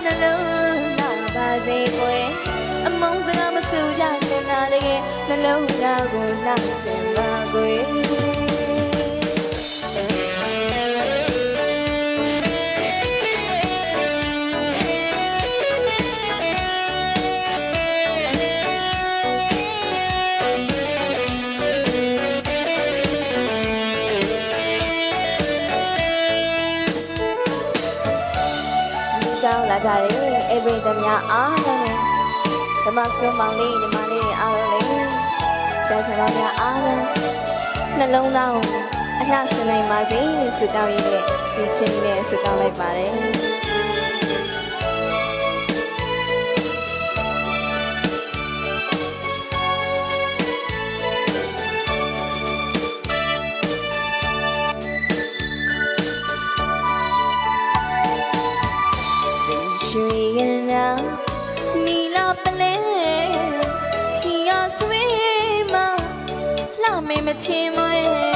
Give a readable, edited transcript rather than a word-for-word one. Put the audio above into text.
နှလုံးသားပါစေကွယ်အမုန်းစကားမဆူကြစင်တာတကယ်နှလုံးသားကိုနှောက်စင်ပါကွယ်ကြောင်းလာကြတယ်အေဗရီသမားအားလုံးဓမ္မစကူမောင်လေးညီမလေးအားလုံးလေဆရာဆရာများအားလုံးနှလုံးသားကိုအလှဆင်နိုင်ပါစေဆုတောင်းရင်းနဲ့ဒီချင်းနဲ့ဆုတောင်းလိုက်ပါတယ်ရွှေရနာနီလာပလဲစီယာဆွေးမလှမေမချင်းမွဲ